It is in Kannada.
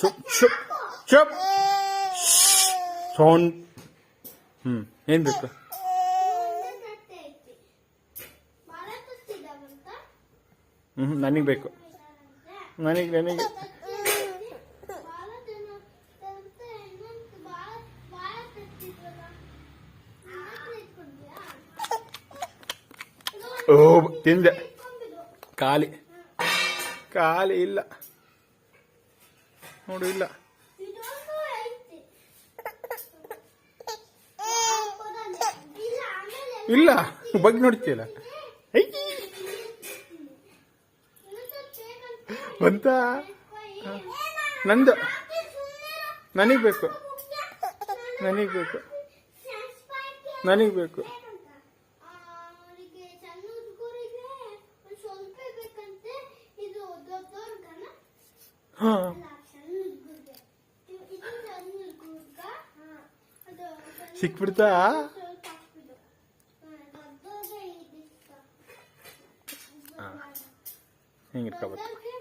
ಚುಪ್ ಚುಪ್ ಚುಪ್ ಸೌಂಡ್. ಏನ್ ಬೇಕು? ನನಗೆ ಬೇಕು. ನನಗೆ ಓ ತಿಂದೆ. ಖಾಲಿ ಇಲ್ಲ ನೋಡು, ಇಲ್ಲ. ಇಲ್ಲ ಬಗ್ಗೆ ನೋಡ್ತೀಯಲ್ಲ. ಅಂತ ನಂದು ನನಗೆ ಬೇಕು. ಸಿಕ್ಬಿಡ್ತಾ? ಹಿಂಗಿರ್ಕೋಬೇಕು.